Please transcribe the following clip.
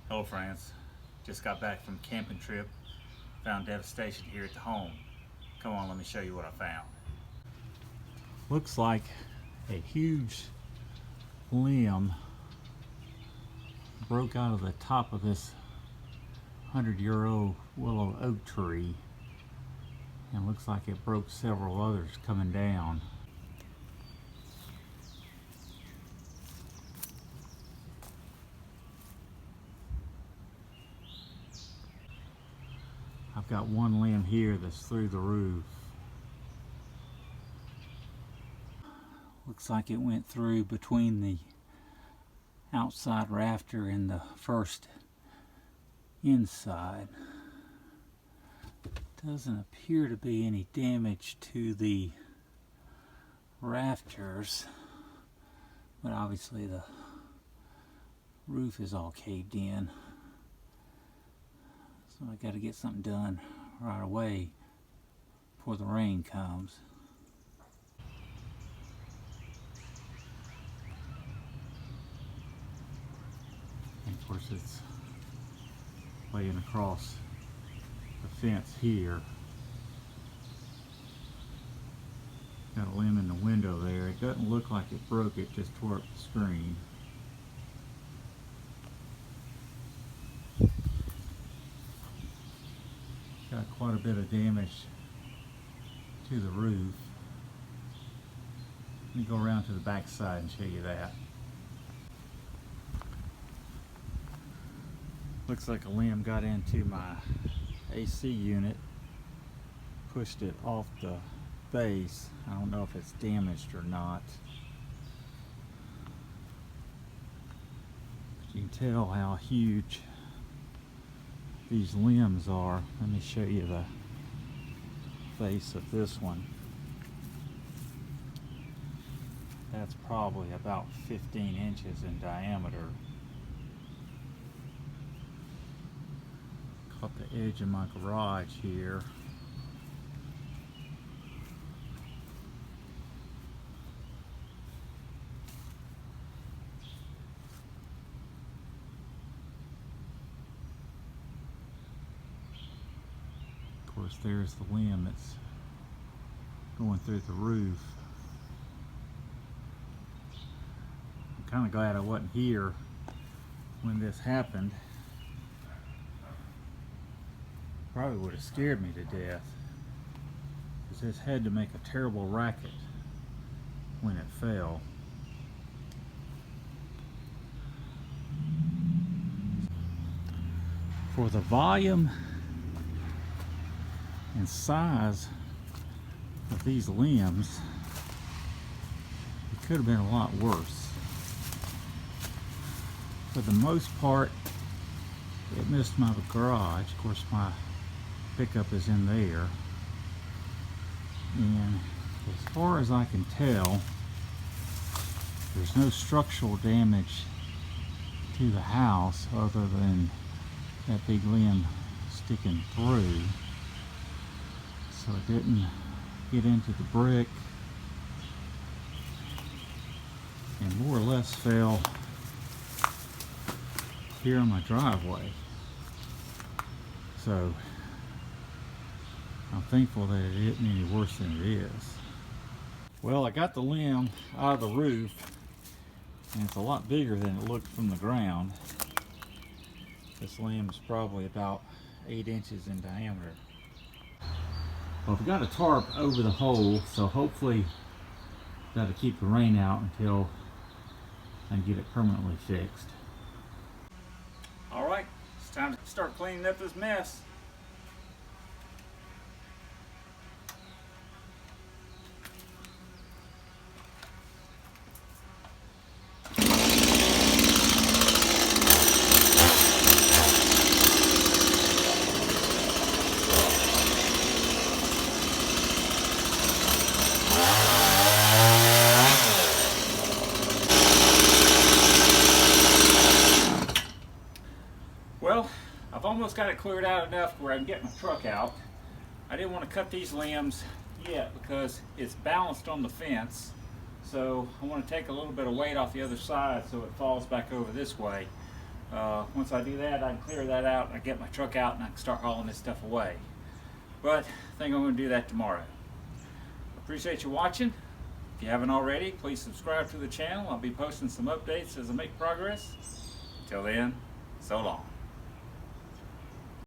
Hello friends, just got back from camping trip, found devastation here at the home. Come on, let me show you what I found. Looks like a huge limb broke out of the top of this 100-year-old willow oak tree, and looks like it broke several others coming down. I've got one limb here that's through the roof. Looks like it went through between the outside rafter and the first inside. Doesn't appear to be any damage to the rafters, but obviously the roof is all caved in. So I got to get something done right away before the rain comes. And of course it's laying across the fence here. Got a limb in the window there. It doesn't look like it broke it, just tore up the screen. Got quite a bit of damage to the roof. Let me go around to the back side and show you that. Looks like a limb got into my AC unit, pushed it off the base. I don't know if it's damaged or not. But you can tell how huge these limbs are. Let me show you the face of this one. That's probably about 15 inches in diameter. Caught the edge of my garage here. Of course, there's the limb that's going through the roof. I'm kind of glad I wasn't here when this happened. Probably would have scared me to death, because this had to make a terrible racket when it fell. For the volume and size of these limbs, it could have been a lot worse. For the most part, it missed my garage. Of course, my pickup is in there, and as far as I can tell, there's no structural damage to the house other than that big limb sticking through. So it didn't get into the brick, and more or less fell here on my driveway. So I'm thankful that it isn't any worse than it is. Well, I got the limb out of the roof, and it's a lot bigger than it looked from the ground. This limb is probably about 8 inches in diameter. Well, I've got a tarp over the hole, so hopefully that'll keep the rain out until I can get it permanently fixed. All right, it's time to start cleaning up this mess. Well, I've almost got it cleared out enough where I can get my truck out. I didn't want to cut these limbs yet because it's balanced on the fence. So I want to take a little bit of weight off the other side so it falls back over this way. Once I do that, I can clear that out, I get my truck out, and I can start hauling this stuff away. But I think I'm going to do that tomorrow. Appreciate you watching. If you haven't already, please subscribe to the channel. I'll be posting some updates as I make progress. Till then, so long.